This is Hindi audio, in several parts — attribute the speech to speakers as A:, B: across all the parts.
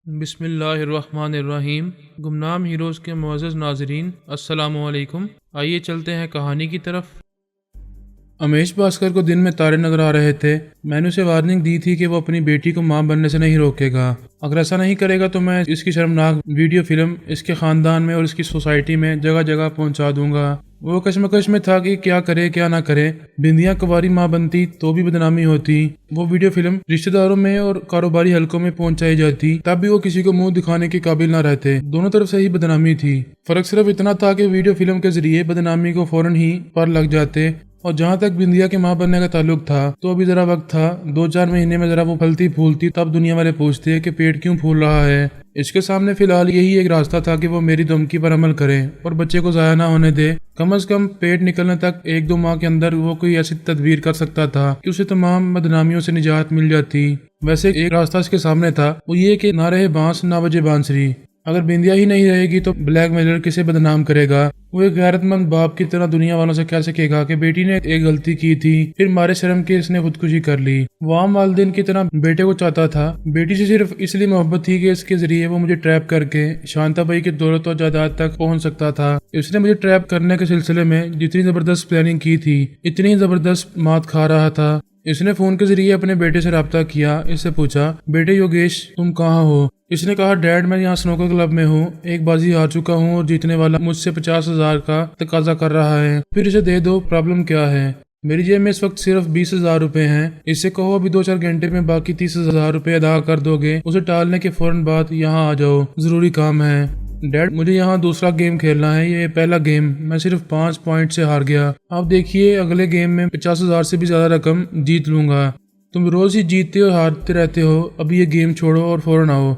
A: बिस्मिल्लाहिर्रहमानिर्रहीम। गुमनाम हीरोज़ के मुअज़्ज़ज़ नाज़रीन, अस्सलामु अलैकुम। आइए चलते हैं कहानी की तरफ। अमेश भास्कर को दिन में तारे नजर आ रहे थे। मैंने उसे वार्निंग दी थी कि वो अपनी बेटी को मां बनने से नहीं रोकेगा। अगर ऐसा नहीं करेगा तो मैं इसकी शर्मनाक वीडियो फिल्म इसके खानदान में और इसकी सोसाइटी में जगह जगह पहुंचा दूंगा। वो कश्मकश में था कि क्या करे क्या ना करे। बिंदिया कुंवारी मां बनती तो भी बदनामी होती। वो वीडियो फिल्म रिश्तेदारों में और कारोबारी हलकों में पहुंचाई जाती, तब भी वो किसी को मुंह दिखाने के काबिल ना रहते। दोनों तरफ से ही बदनामी थी। फर्क सिर्फ इतना था कि वीडियो फिल्म के जरिए बदनामी को फौरन ही पर लग जाते, और जहाँ तक बिंदिया के मां बनने का ताल्लुक था तो अभी जरा वक्त था। 2-4 महीने में जरा वो फलती फूलती तब दुनिया वाले पूछते कि पेट क्यों फूल रहा है। इसके सामने फिलहाल यही एक रास्ता था कि वो मेरी धमकी पर अमल करे और बच्चे को जाया ना होने दे। कम से कम पेट निकलने तक 1-2 माह के अंदर वो कोई ऐसी तदबीर कर सकता था कि उसे तमाम बदनामियों से निजात मिल जाती। वैसे एक रास्ता इसके सामने था, वो ये कि ना रहे बांस ना बजे बांसुरी। अगर बिंदिया ही नहीं रहेगी तो ब्लैकमेलर किसे बदनाम करेगा। वो एक गैरतमंद बाप की तरह दुनिया वालों से कह सकेगा कि बेटी ने एक गलती की थी, फिर मारे शर्म के इसने खुदकुशी कर ली। वो आम वालिदैन की तरह बेटे को चाहता था। बेटी से सिर्फ इसलिए मोहब्बत थी कि इसके जरिए वो मुझे ट्रैप करके शांताबाई की दौलत और जायदाद तक पहुंच सकता था। इसने मुझे ट्रैप करने के सिलसिले में जितनी जबरदस्त प्लानिंग की थी, इतनी जबरदस्त मात खा रहा था। इसने फोन के जरिए अपने बेटे से रब्ता किया। इससे पूछा, बेटे योगेश तुम कहाँ हो? इसने कहा, डैड मैं यहाँ स्नूकर क्लब में हूँ, एक बाजी हार चुका हूँ और जीतने वाला मुझसे 50,000 का तकाजा कर रहा है। फिर इसे दे दो, प्रॉब्लम क्या है? मेरी जेब में इस वक्त सिर्फ 20,000 रुपए हैं। इससे कहो अभी 2-4 घंटे में बाकी 30,000 रुपए अदा कर दोगे। उसे टालने के फौरन बाद यहाँ आ जाओ, जरूरी काम है। डैड मुझे यहाँ दूसरा गेम खेलना है, ये पहला गेम मैं सिर्फ 5 पॉइंट से हार गया। आप देखिए अगले गेम में 50,000 से भी ज्यादा रकम जीत लूंगा। तुम रोज ही जीतते और हारते रहते हो, अभी ये गेम छोड़ो और फौरन आओ।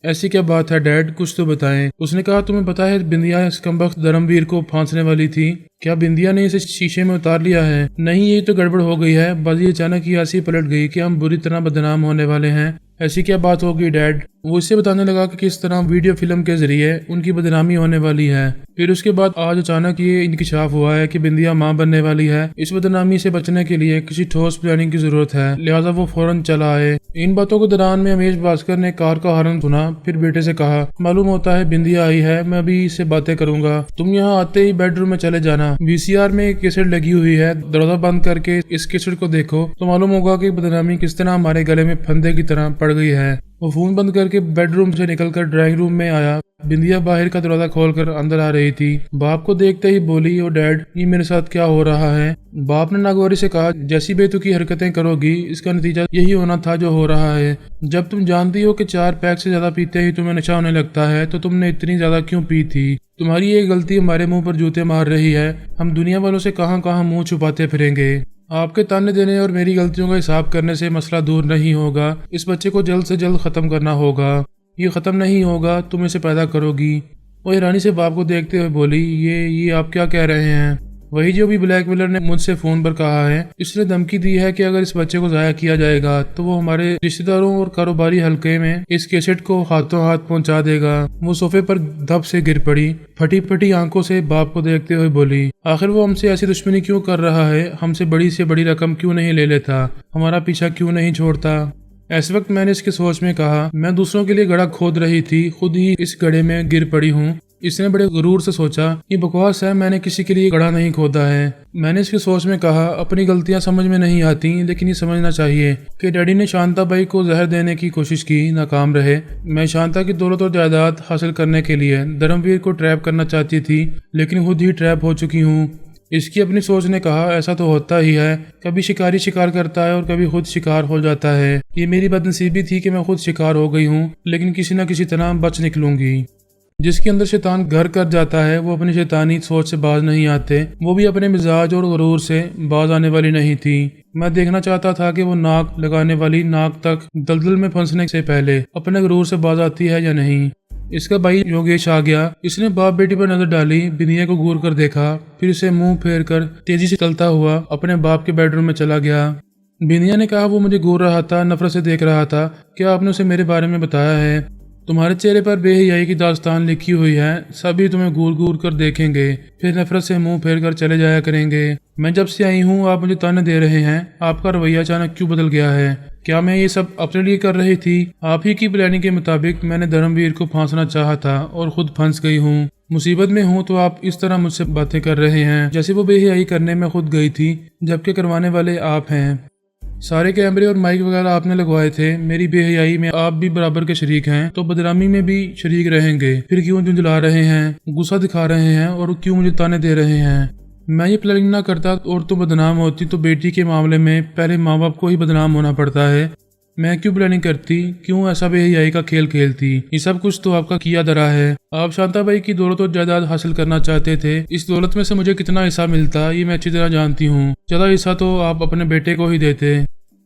A: ऐसी क्या बात है डैड, कुछ तो बताएं। उसने कहा, तुम्हें पता है बिंदिया इस कमबख्त धर्मवीर को फांसने वाली थी। क्या बिंदिया ने इसे शीशे में उतार लिया है? नहीं, ये तो गड़बड़ हो गई है। बाजी अचानक ही ऐसी पलट गई कि हम बुरी तरह बदनाम होने वाले हैं। ऐसी क्या बात होगी डैड? वो इससे बताने लगा कि किस तरह वीडियो फिल्म के जरिए उनकी बदनामी होने वाली है। फिर उसके बाद आज अचानक ये इंकिशाफ हुआ है कि बिंदिया मां बनने वाली है। इस बदनामी से बचने के लिए किसी ठोस प्लानिंग की जरूरत है, लिहाजा वो फौरन चला आए। इन बातों के दौरान में अमेश भास्कर ने कार का हॉर्न सुना। फिर बेटे से कहा, मालूम होता है बिंदिया आई है, मैं अभी इससे बातें करूंगा। तुम यहाँ आते ही बेडरूम में चले जाना। VCR में एक कैसेट लगी हुई है, दरवाजा बंद करके इस कैसेट को देखो तो मालूम होगा कि बदनामी किस तरह हमारे गले में फंदे की तरह पड़ गई है। वो फोन बंद करके बेडरूम से निकलकर ड्राइंग रूम में आया। बिंदिया बाहर का दरवाजा खोलकर अंदर आ रही थी। बाप को देखते ही बोली, ओ डैड ये मेरे साथ क्या हो रहा है? बाप ने नागौरी से कहा, जैसी बेतुकी हरकतें करोगी इसका नतीजा यही होना था जो हो रहा है। जब तुम जानती हो कि 4 पैक से ज्यादा पीते ही तुम्हें नशा होने लगता है तो तुमने इतनी ज्यादा क्यों पी थी? तुम्हारी ये गलती हमारे मुंह पर जूते मार रही है। हम दुनिया वालों से कहां कहां मुंह छुपाते फिरेंगे। आपके ताने देने और मेरी गलतियों का हिसाब करने से मसला दूर नहीं होगा। इस बच्चे को जल्द से जल्द खत्म करना होगा। ये खत्म नहीं होगा, तुम इसे पैदा करोगी। वो हैरानी से बाप को देखते हुए बोली, ये आप क्या कह रहे हैं? वही जो भी ब्लैकमेलर ने मुझसे फोन पर कहा है। इसने धमकी दी है कि अगर इस बच्चे को जाया किया जाएगा तो वो हमारे रिश्तेदारों और कारोबारी हलके में इस कैसेट को हाथों हाथ पहुंचा देगा। वो सोफे पर धप से गिर पड़ी। फटी फटी आंखों से बाप को देखते हुए बोली, आखिर वो हमसे ऐसी दुश्मनी क्यों कर रहा है? हमसे बड़ी से बड़ी रकम क्यों नहीं ले लेता? हमारा पीछा क्यों नहीं छोड़ता? ऐसे वक्त मैंने इसके सोच में कहा, मैं दूसरों के लिए गड्ढा खोद रही थी, खुद ही इस गड्ढे में गिर पड़ी हूँ। इसने बड़े गुरूर से सोचा, ये बकवास है, मैंने किसी के लिए गड्ढा नहीं खोदा है। मैंने इसकी सोच में कहा, अपनी गलतियां समझ में नहीं आती, लेकिन ये समझना चाहिए कि डैडी ने शांताबाई को जहर देने की कोशिश की, नाकाम रहे। मैं शांता की दौलत और जायदाद हासिल करने के लिए धर्मवीर को ट्रैप करना चाहती थी, लेकिन खुद ही ट्रैप हो चुकी हूँ। इसकी अपनी सोच ने कहा, ऐसा तो होता ही है, कभी शिकारी शिकार करता है और कभी खुद शिकार हो जाता है। ये मेरी बदनसीबी थी कि मैं खुद शिकार हो गई हूँ, लेकिन किसी न किसी तरह बच निकलूंगी। जिसके अंदर शैतान घर कर जाता है वो अपनी शैतानी सोच से बाज नहीं आते। वो भी अपने मिजाज और गुरूर से बाज आने वाली नहीं थी। मैं देखना चाहता था कि वो नाक लगाने वाली नाक तक दलदल में फंसने से पहले अपने गुरूर से बाज आती है या नहीं। इसका भाई योगेश आ गया। इसने बाप बेटी पर नजर डाली, बिंदिया को घूर कर देखा, फिर उसे मुंह फेर कर तेजी से चलता हुआ अपने बाप के बेडरूम में चला गया। बिंदिया ने कहा, वो मुझे घूर रहा था, नफरत से देख रहा था। क्या आपने उसे मेरे बारे में बताया है? तुम्हारे चेहरे पर बेहयाई की दास्तान लिखी हुई है। सभी तुम्हें घूर घूर कर देखेंगे, फिर नफरत से मुंह फेर कर चले जाया करेंगे। मैं जब से आई हूँ आप मुझे ताने दे रहे हैं। आपका रवैया अचानक क्यों बदल गया है? क्या मैं ये सब अपने लिए कर रही थी? आप ही की प्लानिंग के मुताबिक मैंने धर्मवीर को फांसना चाहा था और खुद फंस गई हूँ। मुसीबत में हूँ तो आप इस तरह मुझसे बातें कर रहे हैं जैसे वो बेहयाई करने में खुद गई थी, जबकि करवाने वाले आप हैं। सारे कैमरे और माइक वगैरह आपने लगवाए थे। मेरी बेहयाई में आप भी बराबर के शरीक हैं, तो बदनामी में भी शरीक रहेंगे। फिर क्यों झुंझला रहे हैं, गुस्सा दिखा रहे हैं और क्यों मुझे ताने दे रहे हैं? मैं ये प्लानिंग ना करता और तुम बदनाम होती तो बेटी के मामले में पहले माँ बाप को ही बदनाम होना पड़ता है। मैं क्यों प्लानिंग करती, क्यों ऐसा बेहयाई का खेल खेलती? ये सब कुछ तो आपका किया धरा है। आप शांताबाई की दौलत और जायदाद हासिल करना चाहते थे। इस दौलत में से मुझे कितना हिस्सा मिलता ये मैं अच्छी तरह जानती हूँ। ज्यादा हिस्सा तो आप अपने बेटे को ही देते।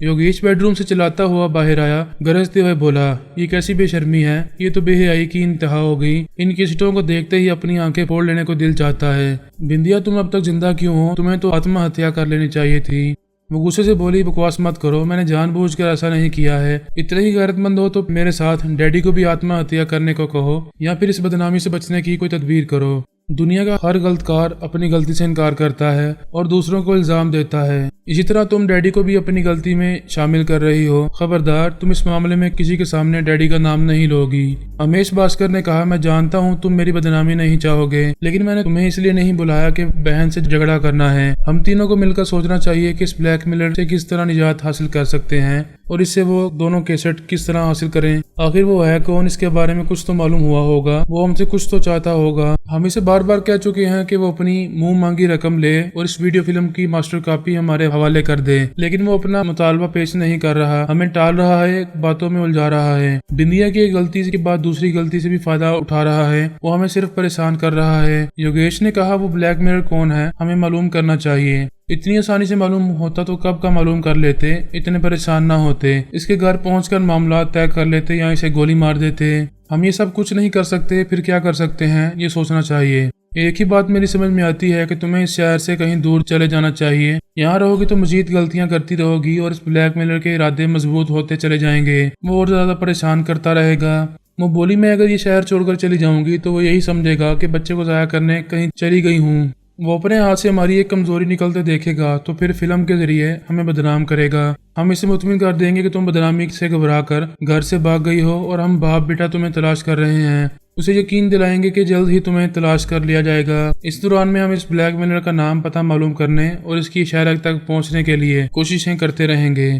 A: योगेश बेडरूम से चलाता हुआ बाहर आया, गरजते हुए बोला, ये कैसी बेशर्मी है, ये तो बेहयाई की इंतहा हो गई। इन केसटों को देखते ही अपनी आंखें फोड़ लेने को दिल चाहता है। बिंदिया, तुम अब तक जिंदा क्यों हो? तुम्हें तो आत्महत्या कर लेनी चाहिए थी। वो गुस्से से बोली, बकवास मत करो, मैंने जानबूझकर ऐसा नहीं किया है। इतने ही गैरतमंद हो तो मेरे साथ डैडी को भी आत्महत्या करने को कहो या फिर इस बदनामी से बचने की कोई तदबीर करो। दुनिया का हर गलतकार अपनी गलती से इनकार करता है और दूसरों को इल्जाम देता है। इसी तरह तुम डैडी को भी अपनी गलती में शामिल कर रही हो। खबरदार, तुम इस मामले में किसी के सामने डैडी का नाम नहीं लोगी। अमेश भास्कर ने कहा, मैं जानता हूँ तुम मेरी बदनामी नहीं चाहोगे, लेकिन मैंने तुम्हें इसलिए नहीं बुलाया कि बहन से झगड़ा करना है। हम तीनों को मिलकर सोचना चाहिए कि इस ब्लैकमेलर से किस तरह निजात हासिल कर सकते हैं और इससे वो दोनों कैसेट किस तरह हासिल करें। आखिर वो है कौन, इसके बारे में कुछ तो मालूम हुआ होगा। वो हमसे कुछ तो चाहता होगा। हम इसे बार बार कह चुके हैं कि वो अपनी मुंह मांगी रकम ले और इस वीडियो फिल्म की मास्टर कॉपी हमारे हवाले कर दे, लेकिन वो अपना मुतालबा पेश नहीं कर रहा। हमें टाल रहा है, बातों में उलझा रहा है। बिंदिया की एक गलती के बाद दूसरी गलती से भी फायदा उठा रहा है। वो हमें सिर्फ परेशान कर रहा है। योगेश ने कहा, वो ब्लैकमेलर कौन है हमें मालूम करना चाहिए। इतनी आसानी से मालूम होता तो कब का मालूम कर लेते, इतने परेशान ना होते। इसके घर पहुंचकर मामला तय कर लेते या इसे गोली मार देते। हम ये सब कुछ नहीं कर सकते, फिर क्या कर सकते हैं ये सोचना चाहिए। एक ही बात मेरी समझ में आती है कि तुम्हें इस शहर से कहीं दूर चले जाना चाहिए। यहाँ रहोगी तो मजीद गलतियां करती रहोगी और इस ब्लैकमेलर के इरादे मजबूत होते चले जाएंगे। वो और ज्यादा परेशान करता रहेगा। वो बोली, मैं अगर ये शहर छोड़कर चली जाऊंगी तो वो यही समझेगा कि बच्चे को जाया करने कहीं चली गई हूँ। वो अपने हाथ से हमारी एक कमजोरी निकलते देखेगा तो फिर फिल्म के जरिए हमें बदनाम करेगा। हम इसे मुतमिन कर देंगे कि तुम बदनामी से घबरा कर घर से भाग गई हो और हम बाप बेटा तुम्हें तलाश कर रहे हैं। उसे यकीन दिलाएंगे कि जल्द ही तुम्हें तलाश कर लिया जाएगा। इस दौरान में हम इस ब्लैकमेलर का नाम पता मालूम करने और इसकी शहर तक पहुंचने के लिए कोशिशें करते रहेंगे।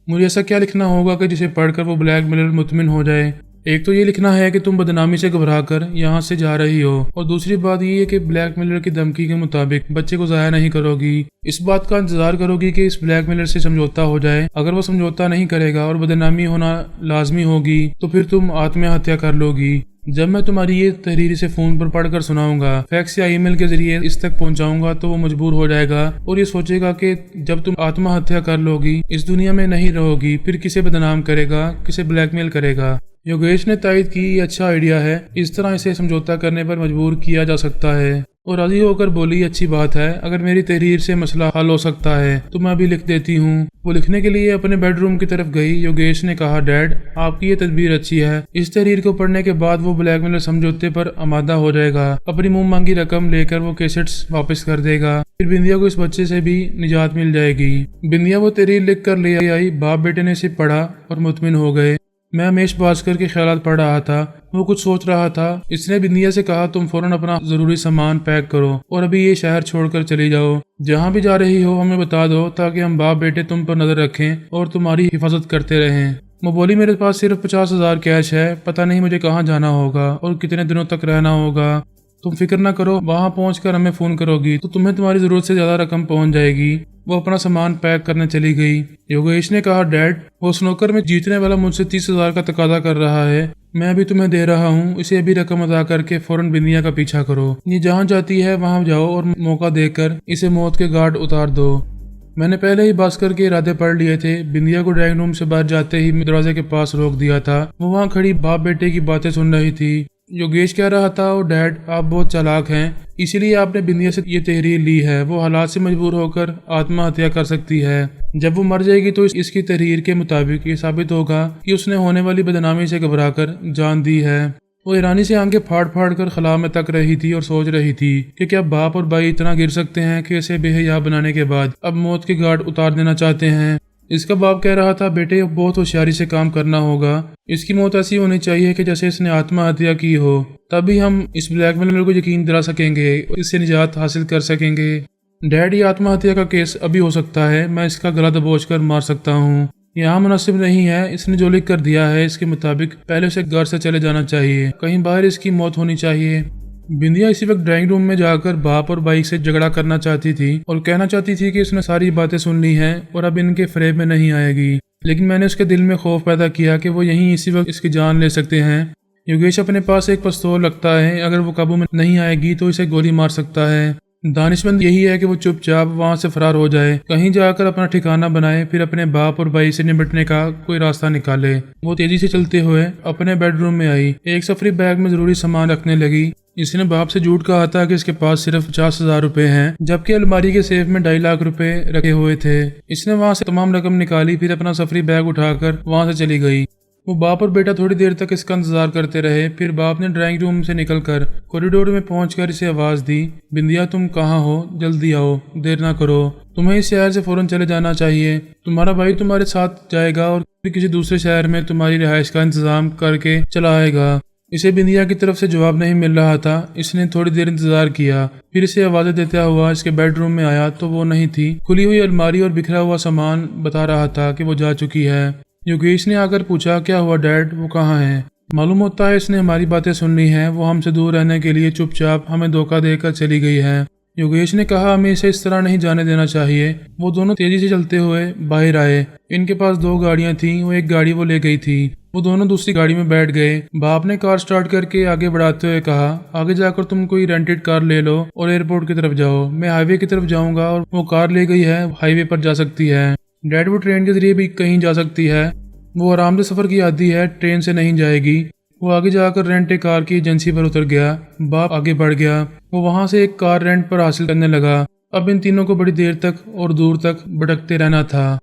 A: मुझे ऐसा क्या लिखना होगा कि जिसे पढ़कर वो ब्लैकमेलर मुतमिन हो जाए? एक तो ये लिखना है कि तुम बदनामी से घबराकर यहाँ से जा रही हो, और दूसरी बात ये है कि ब्लैकमेलर की धमकी के मुताबिक बच्चे को जाया नहीं करोगी। इस बात का इंतजार करोगी कि इस ब्लैकमेलर से समझौता हो जाए। अगर वो समझौता नहीं करेगा और बदनामी होना लाजमी होगी तो फिर तुम आत्महत्या कर लोगी। जब मैं तुम्हारी ये तहरीर से फोन पर पढ़कर सुनाऊंगा, फैक्स या ईमेल के जरिए इस तक पहुंचाऊंगा, तो वो मजबूर हो जाएगा और ये सोचेगा कि जब तुम आत्महत्या कर लोगी इस दुनिया में नहीं रहोगी, फिर किसे बदनाम करेगा, किसे ब्लैकमेल करेगा। योगेश ने तायद की, ये अच्छा आइडिया है, इस तरह इसे समझौता करने पर मजबूर किया जा सकता है। और राजी होकर बोली, अच्छी बात है, अगर मेरी तहरीर से मसला हल हो सकता है तो मैं अभी लिख देती हूँ। वो लिखने के लिए अपने बेडरूम की तरफ गई। योगेश ने कहा, डैड आपकी ये तदबीर अच्छी है। इस तहरीर को पढ़ने के बाद वो ब्लैकमेलर समझौते पर आमादा हो जाएगा। अपनी मुंह मांगी रकम लेकर वो कैसेट्स वापस कर देगा। फिर बिंदिया को इस बच्चे से भी निजात मिल जाएगी। बिंदिया वो तहरीर लिख कर ले आई। बाप बेटे ने इसे पढ़ा और मुतमिन हो गए। मैं अमेश भास्कर के ख्यालात पढ़ रहा था। वो कुछ सोच रहा था। इसने बिंदिया से कहा, तुम फौरन अपना जरूरी सामान पैक करो और अभी ये शहर छोड़कर चली जाओ। जहाँ भी जा रही हो हमें बता दो, ताकि हम बाप बेटे तुम पर नजर रखें और तुम्हारी हिफाजत करते रहें। वो बोली, मेरे पास सिर्फ 50,000 कैश है, पता नहीं मुझे कहाँ जाना होगा और कितने दिनों तक रहना होगा। तुम फिक्र ना करो, वहाँ पहुंचकर हमें फोन करोगी तो तुम्हें तुम्हारी जरूरत से ज्यादा रकम पहुंच जाएगी। वो अपना सामान पैक करने चली गई। योगेश ने कहा, डैड वो स्नोकर में जीतने वाला मुझसे 30,000 का तकादा कर रहा है। मैं अभी तुम्हें दे रहा हूँ, इसे अभी रकम अदा करके फौरन बिंदिया का पीछा करो। ये जहाँ जाती है वहाँ जाओ और मौका देकर इसे मौत के घाट उतार दो। मैंने पहले ही भास्कर के इरादे पढ़ लिए थे। बिंदिया को ड्राइंग रूम से बाहर जाते ही दरवाजे के पास रोक दिया था। वो वहाँ खड़ी बाप बेटे की बातें सुन रही थी। योगेश कह रहा था, ओ डैड आप बहुत चालाक हैं, इसीलिए आपने बिंदिया से ये तहरीर ली है। वो हालात से मजबूर होकर आत्महत्या कर सकती है। जब वो मर जाएगी तो इसकी तहरीर के मुताबिक ये साबित होगा कि उसने होने वाली बदनामी से घबराकर जान दी है। वो ईरानी से आंखें फाड़ फाड़ कर खला में तक रही थी और सोच रही थी कि क्या बाप और भाई इतना गिर सकते हैं कि इसे बेहया बनाने के बाद अब मौत के घाट उतार देना चाहते हैं। इसका बाप कह रहा था, बेटे बहुत होशियारी से काम करना होगा, इसकी मौत ऐसी होनी चाहिए कि जैसे इसने आत्महत्या की हो, तभी हम इस ब्लैकमेलर को यकीन दिला सकेंगे और इससे निजात हासिल कर सकेंगे। डैड, ये आत्महत्या का केस अभी हो सकता है, मैं इसका गला दबोच कर मार सकता हूँ, यहाँ मुनासिब नहीं है। इसने जो लिख कर दिया है इसके मुताबिक पहले उसे घर से चले जाना चाहिए, कहीं बाहर इसकी मौत होनी चाहिए। बिंदिया इसी वक्त ड्राइंग रूम में जाकर बाप और भाई से झगड़ा करना चाहती थी और कहना चाहती थी कि उसने सारी बातें सुन ली हैं और अब इनके फ्रेम में नहीं आएगी, लेकिन मैंने उसके दिल में खौफ पैदा किया कि वो यहीं इसी वक्त इसकी जान ले सकते हैं। योगेश अपने पास एक पिस्तौल रखता है, अगर वो काबू में नहीं आएगी तो इसे गोली मार सकता है। दानिशमंद यही है कि वो चुपचाप वहां से फरार हो जाए, कहीं जाकर अपना ठिकाना बनाए, फिर अपने बाप और भाई से निपटने का कोई रास्ता निकाले। वो तेजी से चलते हुए अपने बेडरूम में आई, एक सफरी बैग में जरूरी सामान रखने लगी। इसने बाप से झूठ कहा था कि इसके पास सिर्फ 50,000 रुपए हैं, जबकि अलमारी के सेफ में 2.5 लाख रुपए रखे हुए थे। इसने वहां से तमाम रकम निकाली, फिर अपना सफरी बैग उठाकर वहां से चली गई। वो बाप और बेटा थोड़ी देर तक इसका इंतजार करते रहे, फिर बाप ने ड्राइंग रूम से निकलकर कॉरिडोर में पहुंचकर इसे आवाज दी, बिंदिया तुम कहाँ हो, जल्दी आओ, देर ना करो, तुम्हें इस शहर से फौरन चले जाना चाहिए, तुम्हारा भाई तुम्हारे साथ जाएगा और फिर किसी दूसरे शहर में तुम्हारी रिहाइश का इंतजाम करके चला आएगा। इसे बिंदिया की तरफ से जवाब नहीं मिल रहा था। इसने थोड़ी देर इंतजार किया, फिर इसे आवाजें देता हुआ इसके बेडरूम में आया तो वो नहीं थी। खुली हुई अलमारी और बिखरा हुआ सामान बता रहा था कि वो जा चुकी है। योगेश ने आकर पूछा, क्या हुआ डैड, वो कहाँ है? मालूम होता है इसने हमारी बातें सुन ली हैं, वो हमसे दूर रहने के लिए चुपचाप हमें धोखा देकर चली गई है। योगेश ने कहा, हमें इसे इस तरह नहीं जाने देना चाहिए। वो दोनों तेजी से चलते हुए बाहर आए। इनके पास 2 गाड़ियां थीं, वो एक गाड़ी वो ले गई थी। वो दोनों दूसरी गाड़ी में बैठ गए। बाप ने कार स्टार्ट करके आगे बढ़ाते हुए कहा, आगे जाकर तुम कोई रेंटेड कार ले लो और एयरपोर्ट की तरफ जाओ, मैं हाईवे की तरफ जाऊंगा और वो कार ले गई है, हाईवे पर जा सकती है। डैड, वो ट्रेन के जरिए भी कहीं जा सकती है, वो आराम से सफर की आदी है, ट्रेन से नहीं जाएगी। वो आगे जाकर रेंट ए कार की एजेंसी पर उतर गया। बाप आगे बढ़ गया। वो वहां से एक कार रेंट पर हासिल करने लगा। अब इन तीनों को बड़ी देर तक और दूर तक भटकते रहना था।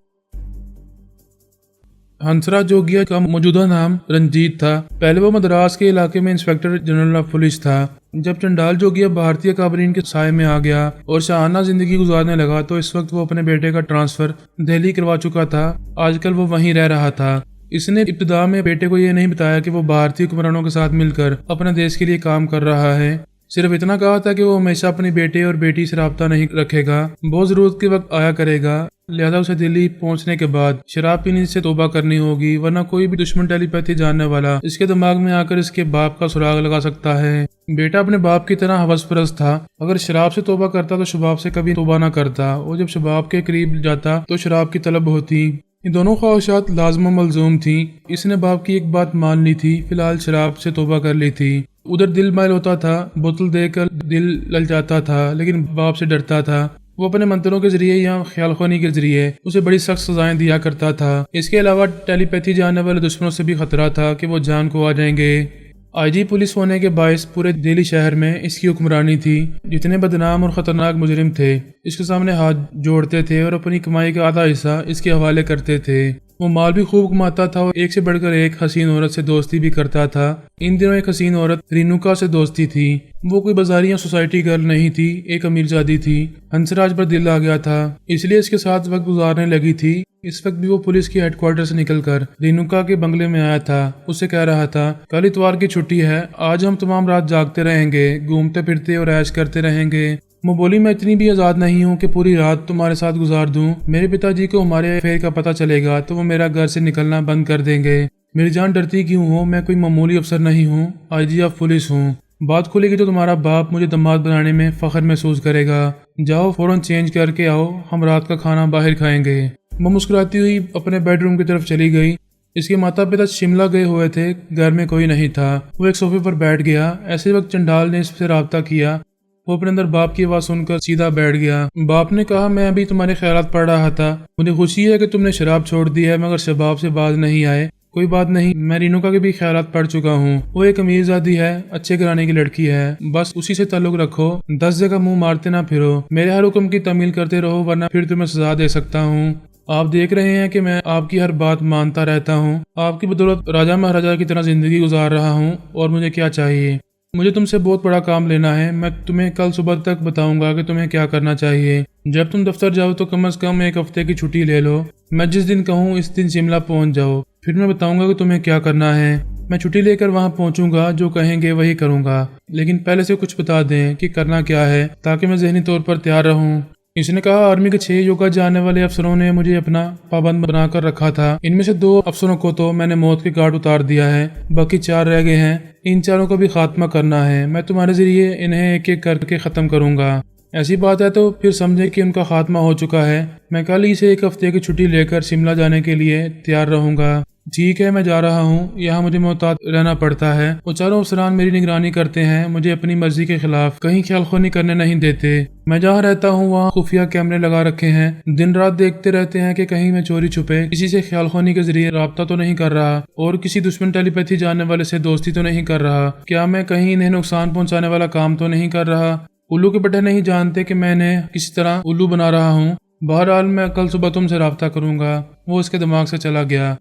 A: हंसराज जोगिया का मौजूदा नाम रंजीत था। पहले वो मद्रास के इलाके में इंस्पेक्टर जनरल ऑफ पुलिस था। जब चंडाल जोगिया भारतीय काबरीन के साय में आ गया और शाहाना जिंदगी गुजारने लगा तो इस वक्त वो अपने बेटे का ट्रांसफर दिल्ली करवा चुका था। आजकल वो वहीं रह रहा था। इसने इब्तिदा में बेटे को ये नहीं बताया कि वो भारतीय हुक्मरानों के साथ मिलकर अपने देश के लिए काम कर रहा है। सिर्फ इतना कहा था कि वो हमेशा अपने बेटे और बेटी से राब्ता नहीं रखेगा, बहुत जरूरत के वक्त आया करेगा। लिहाजा उसे दिल्ली पहुंचने के बाद शराब पीने से तौबा करनी होगी, वरना कोई भी दुश्मन टेलीपैथी जानने वाला इसके दिमाग में आकर इसके बाप का सुराग लगा सकता है। बेटा अपने बाप की तरह हवसपरस्त था। अगर शराब से तौबा करता तो शबाब से कभी तौबा ना करता, और जब शबाब के करीब जाता तो शराब की तलब होती। ये दोनों ख्वाहिशात लाजम मलजूम थी। इसने बाप की एक बात मान ली थी, फिलहाल शराब से तौबा कर ली थी। उधर दिल माइल होता था, बोतल देकर दिल ललचाता था, लेकिन बाप से डरता था। वो अपने मंत्रों के जरिए या ख्यालखानी के जरिए उसे बड़ी सख्त सजाएं दिया करता था। इसके अलावा टेलीपैथी जानने वाले दुश्मनों से भी खतरा था कि वो जान को आ जाएंगे। आईजी पुलिस होने के बायस पूरे दिल्ली शहर में इसकी हुक्मरानी थी। जितने बदनाम और खतरनाक मुजरिम थे इसके सामने हाथ जोड़ते थे और अपनी कमाई का आधा हिस्सा इसके हवाले करते थे। वो माल भी खूब कमाता था और एक से बढ़कर एक हसीन औरत से दोस्ती भी करता था। इन दिनों एक हसीन औरत रेणुका से दोस्ती थी। वो कोई बाजारी या सोसाइटी गर्ल नहीं थी, एक अमीरजादी थी। हंसराज पर दिल आ गया था, इसलिए इसके साथ वक्त गुजारने लगी थी। इस वक्त भी वो पुलिस की हेडक्वार्टर से निकलकर रेणुका के बंगले में आया था। उससे कह रहा था, कल इतवार की छुट्टी है, आज हम तमाम रात जागते रहेंगे, घूमते फिरते और ऐश करते रहेंगे। वो बोली, मैं इतनी भी आजाद नहीं हूँ कि पूरी रात तुम्हारे साथ गुजार दूं। मेरे पिताजी को हमारे अफेयर का पता चलेगा तो वो मेरा घर से निकलना बंद कर देंगे। मेरी जान डरती क्यों हो, मैं कोई मामूली अफसर नहीं हूँ, आईजी ऑफ पुलिस हूँ। बात खुलेगी तो तुम्हारा बाप मुझे दामाद बनाने में फख्र महसूस करेगा। जाओ फौरन चेंज करके आओ, हम रात का खाना बाहर खाएंगे। वो मुस्कुराती हुई अपने बेडरूम की तरफ चली गई। इसके माता पिता शिमला गए हुए थे, घर में कोई नहीं था। वो एक सोफे पर बैठ गया। ऐसे वक्त चंडाल ने इससे राब्ता किया। वो अपने अंदर बाप की आवाज सुनकर सीधा बैठ गया। बाप ने कहा, मैं अभी तुम्हारे ख्यालात पढ़ रहा था, मुझे खुशी है कि तुमने शराब छोड़ दी है, मगर शबाब से बाज नहीं आए। कोई बात नहीं, मैं रेणुका के भी ख्यालात पढ़ चुका हूँ। वो एक अमीरजादी है, अच्छे घराने की लड़की है, बस उसी से ताल्लुक रखो, 10 जगह मुंह मारते ना फिरो, मेरे हर हुक्म की तमील करते रहो, वरना फिर तुम्हें सजा दे सकता हूँ। आप देख रहे हैं कि मैं आपकी हर बात मानता रहता हूँ। आपकी बदौलत राजा महाराजा की तरह जिंदगी गुजार रहा हूँ, और मुझे क्या चाहिए। मुझे तुमसे बहुत बड़ा काम लेना है। मैं तुम्हें कल सुबह तक बताऊंगा कि तुम्हें क्या करना चाहिए। जब तुम दफ्तर जाओ तो कम से कम एक हफ्ते की छुट्टी ले लो। मैं जिस दिन कहूँ इस दिन शिमला पहुँच जाओ। फिर मैं बताऊंगा कि तुम्हें क्या करना है। मैं छुट्टी लेकर वहाँ पहुँचूंगा, जो कहेंगे वही करूंगा। लेकिन पहले से कुछ बता दें कि करना क्या है, ताकि मैं जहनी तौर पर तैयार रहूं। इसने कहा, आर्मी के 6 योगा जानने वाले अफसरों ने मुझे अपना पाबंद बनाकर रखा था। इनमें से 2 अफसरों को तो मैंने मौत के घाट उतार दिया है, बाकी 4 रह गए हैं। इन चारों का भी खात्मा करना है। मैं तुम्हारे जरिए इन्हें एक एक करके खत्म करूंगा। ऐसी बात है तो फिर समझे कि उनका खात्मा हो चुका है। मैं कल ही से एक हफ्ते की छुट्टी लेकर शिमला जाने के लिए तैयार रहूंगा। ठीक है, मैं जा रहा हूँ। यहाँ मुझे मोहतात रहना पड़ता है। वो चारों अफसरान मेरी निगरानी करते हैं, मुझे अपनी मर्जी के खिलाफ कहीं ख्यालखोनी करने नहीं देते। मैं जहाँ रहता हूँ वहाँ खुफिया कैमरे लगा रखे हैं। दिन रात देखते रहते हैं कि कहीं मैं चोरी छुपे किसी से ख्यालखोनी के जरिए राब्ता तो नहीं कर रहा, और किसी दुश्मन टेलीपैथी जानने वाले से दोस्ती तो नहीं कर रहा। क्या मैं कहीं इन्हें नुकसान पहुँचाने वाला काम तो नहीं कर रहा। उल्लू के बट्टे नहीं जानते कि मैं इन्हें किसी तरह उल्लू बना रहा हूँ। बहरहाल मैं कल सुबह तुमसे राब्ता करूंगा। वो इसके दिमाग से चला गया।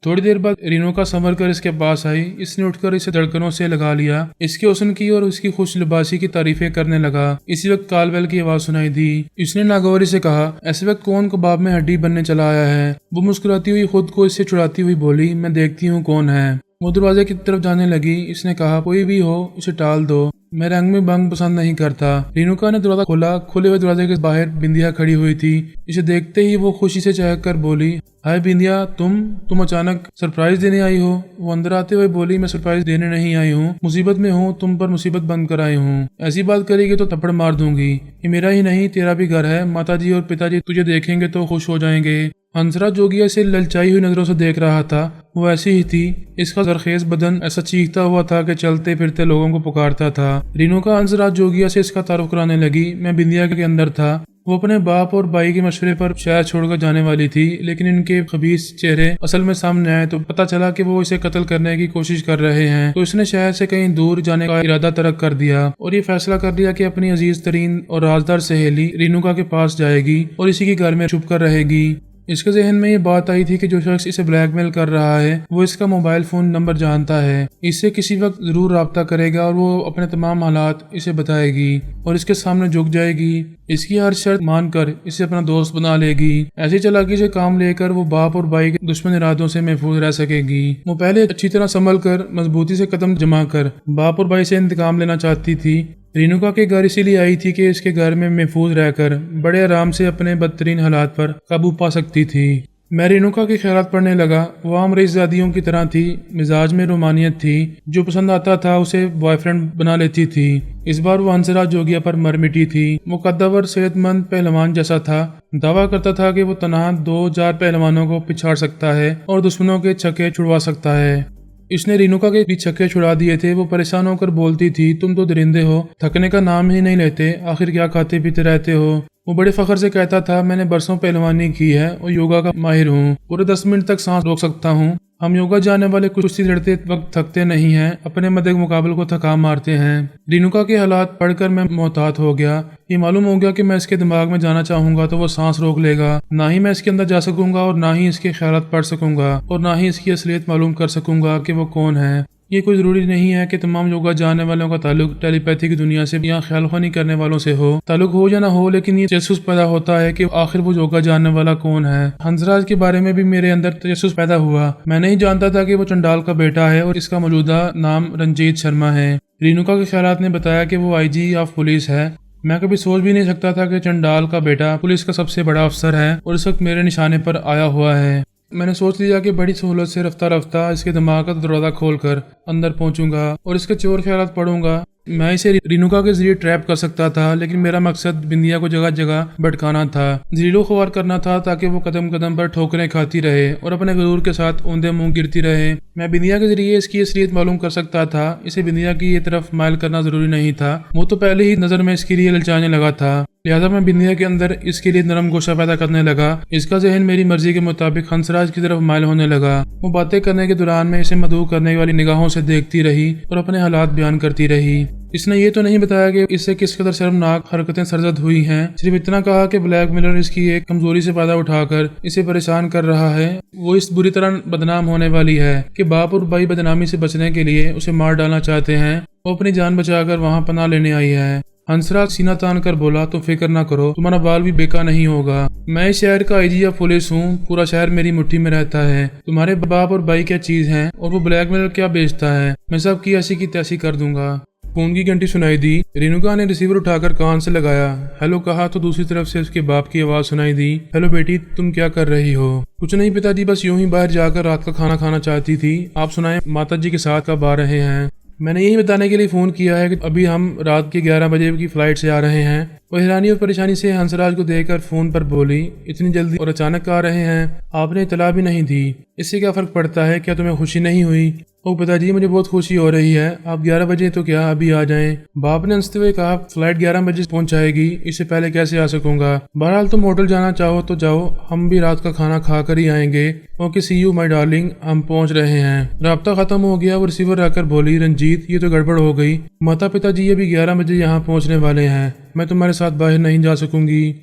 A: थोड़ी देर बाद रेणुका संभल कर इसके पास आई। इसने उठकर इसे धड़कनों से लगा लिया, इसके हुस्न की और उसकी खुश लिबासी की तारीफें करने लगा। इसी वक्त कालवेल की आवाज सुनाई दी। इसने नागौरी से कहा, ऐसे वक्त कौन कबाब में हड्डी बनने चला आया है। वो मुस्कुराती हुई खुद को इससे छुड़ाती हुई बोली, मैं देखती हूँ कौन है। वो दरवाजे की तरफ जाने लगी। इसने कहा, कोई भी हो इसे टाल दो, मैं रंग में भंग पसंद नहीं करता। रेणुका ने दरवाजा खोला। खुले हुए दरवाजे के बाहर बिंदिया खड़ी हुई थी। इसे देखते ही वो खुशी से चहक कर बोली, हाय बिंदिया, तुम अचानक सरप्राइज देने आई हो। वो अंदर आते हुए बोली, मैं सरप्राइज देने नहीं आई हूँ, मुसीबत में हूँ, तुम पर मुसीबत बंद कर आई हूँ। ऐसी बात करेगी तो थप्पड़ मार दूंगी। ये मेरा ही नहीं तेरा भी घर है। माताजी और पिताजी तुझे देखेंगे तो खुश हो जाएंगे। हंसराज जोगिया इसे ललचाई हुई नजरों से देख रहा था। वो ऐसी ही थी। इसका जरखेज बदन ऐसा चीखता हुआ था कि चलते फिरते लोगों को पुकारता था। रेणुका हंसराज जोगिया से इसका तारुफ कराने लगी। मैं बिंदिया के अंदर था। वो अपने बाप और भाई के मशवरे पर शहर छोड़कर जाने वाली थी, लेकिन इनके खबीस चेहरे असल में सामने आए तो पता चला कि वो इसे कत्ल करने की कोशिश कर रहे हैं। तो इसने शहर से कहीं दूर जाने का इरादा तर्क कर दिया और ये फैसला कर लिया कि अपनी अजीज तरीन और राजदार सहेली रेणुका के पास जाएगी और इसी के घर में छुप कर रहेगी। इसके जहन में ये बात आई थी कि जो शख्स इसे ब्लैकमेल कर रहा है वो इसका मोबाइल फोन नंबर जानता है। इससे किसी वक्त जरूर राब्ता करेगा और वो अपने तमाम हालात इसे बताएगी और इसके सामने झुक जाएगी। इसकी हर शर्त मानकर इसे अपना दोस्त बना लेगी। ऐसी चालाकी से काम लेकर वो बाप और भाई के दुश्मन इरादों से महफूज रह सकेगी। वो पहले अच्छी तरह संभल कर मजबूती से कदम जमा कर बाप और भाई से इंतकाम लेना चाहती थी। रेणुका के घर इसीलिए आई थी कि इसके घर में महफूज रहकर बड़े आराम से अपने बदतरीन हालात पर काबू पा सकती थी। मैं रेणुका के ख्यालात पढ़ने लगा। वो आम रईसजादियों की तरह थी। मिजाज में रोमानियत थी। जो पसंद आता था उसे बॉयफ्रेंड बना लेती थी। इस बार वो हंसराज जोगिया पर मर मिटी थी। वो कद्दावर सेहतमंद पहलवान जैसा था। दावा करता था कि वो तनहा 2000 पहलवानों को पिछाड़ सकता है और दुश्मनों के छक्के छुड़वा सकता है। इसने रेणुका के भी छक्के छुड़ा दिए थे। वो परेशान होकर बोलती थी, तुम तो दरिंदे हो, थकने का नाम ही नहीं लेते, आखिर क्या खाते पीते रहते हो। वो बड़े फख्र से कहता था, मैंने बरसों पहलवानी की है और योगा का माहिर हूँ, पूरे 10 मिनट तक सांस रोक सकता हूँ। हम योगा जानने वाले कुश्ती लड़ते वक्त थकते नहीं हैं, अपने मदे मुकाबले को थका मारते हैं। रेणुका के हालात पढ़कर मैं मोहतात हो गया। ये मालूम हो गया कि मैं इसके दिमाग में जाना चाहूंगा तो वो सांस रोक लेगा। ना ही मैं इसके अंदर जा सकूंगा और ना ही इसके ख्यालात पढ़ सकूंगा और ना ही इसकी असलियत मालूम कर सकूंगा कि वो कौन है। ये कोई जरूरी नहीं है कि तमाम योगा जानने वालों का ताल्लुक टेलीपैथी की दुनिया से या ख्यालखानी करने वालों से हो। ताल्लुक हो या ना हो, लेकिन ये तजस्सुस पैदा होता है कि आखिर वो योगा जानने वाला कौन है। हंसराज के बारे में भी मेरे अंदर तजस्सुस पैदा हुआ। मैं नहीं जानता था कि वो चंडाल का बेटा है और इसका मौजूदा नाम रंजीत शर्मा है। रेणुका के ख्यालात ने बताया कि वो IG ऑफ पुलिस है। मैं कभी सोच भी नहीं सकता था कि चंडाल का बेटा पुलिस का सबसे बड़ा अफसर है और इस वक्त मेरे निशाने पर आया हुआ है। मैंने सोच लिया कि बड़ी सहूलत से रफ्ता रफ्ता इसके दिमाग का दरवाजा खोलकर अंदर पहुंचूंगा और इसके चोर ख्यालात पढ़ूंगा। मैं इसे रेणुका के जरिए ट्रैप कर सकता था, लेकिन मेरा मकसद बिंदिया को जगह जगह भटकाना था, जलीलो ख्वार करना था, ताकि वो कदम कदम पर ठोकरें खाती रहे और अपने गुरूर के साथ ऊंधे मुंह गिरती रहे। मैं बिंदिया के जरिए इसकी असलियत मालूम कर सकता था। इसे बिंदिया की ये तरफ माइल करना जरूरी नहीं था। वो तो पहले ही नजर में इसके लिए ललचाने लगा था। लिहाजा मैं बिंदिया के अंदर इसके लिए नरम गोशा पैदा करने लगा। इसका जहन मेरी मर्जी के मुताबिक हंसराज की तरफ माइल होने लगा। वो बातें करने के दौरान मैं इसे मदऊ करने वाली निगाहों से देखती रही और अपने हालात बयान करती रही। इसने ये तो नहीं बताया कि इससे किस कदर शर्मनाक हरकतें सरजद हुई हैं। सिर्फ इतना कहा कि ब्लैकमेलर इसकी एक कमजोरी से फायदा उठाकर इसे परेशान कर रहा है। वो इस बुरी तरह बदनाम होने वाली है कि बाप और भाई बदनामी से बचने के लिए उसे मार डालना चाहते हैं वो अपनी जान बचाकर वहां पनाह लेने आई है। हंसराज सीना तान कर बोला, तुम फिक्र ना करो, तुम्हारा बाल भी बेकार नहीं होगा। मैं इस शहर का आईजी या पुलिस हूँ, पूरा शहर मेरी मुट्ठी में रहता है। तुम्हारे बाप और भाई क्या चीज हैं और वो ब्लैकमेल क्या बेचता है, मैं सबकी ऐसी की तैसी कर दूंगा। फोन की घंटी सुनाई दी। रेणुका ने रिसीवर उठाकर कान से लगाया, हेलो कहा तो दूसरी तरफ से उसके बाप की आवाज सुनाई दी, हेलो बेटी, तुम क्या कर रही हो? कुछ नहीं पिताजी, बस यूं ही बाहर जाकर रात का खाना खाना चाहती थी। आप सुनाएं, माताजी के साथ कब आ रहे हैं? मैंने यही बताने के लिए फोन किया है कि अभी हम रात के 11 बजे की फ्लाइट से आ रहे हैं। वो हैरानी और परेशानी से हंसराज को देखकर फोन पर बोली, इतनी जल्दी और अचानक आ रहे हैं? आपने इतला भी नहीं दी। इससे क्या फर्क पड़ता है, क्या तुम्हें खुशी नहीं हुई? ओ पिताजी, मुझे बहुत खुशी हो रही है। आप 11 बजे तो क्या अभी आ जाएं। बाप ने हंसते हुए कहा, फ्लाइट 11 बजे पहुंचाएगी, इससे पहले कैसे आ सकूंगा? बहरहाल तुम होटल जाना चाहो तो जाओ, हम भी रात का खाना खा कर ही आएंगे। Okay, see you my darling, हम पहुंच रहे हैं। राब्ता खत्म हो गया। वो रिसीवर रखकर बोली, रंजीत ये तो गड़बड़ हो गई। माता पिताजी ये भी 11 बजे यहाँ पहुंचने वाले हैं, मैं तुम्हारे साथ बाहर नहीं जा सकूंगी।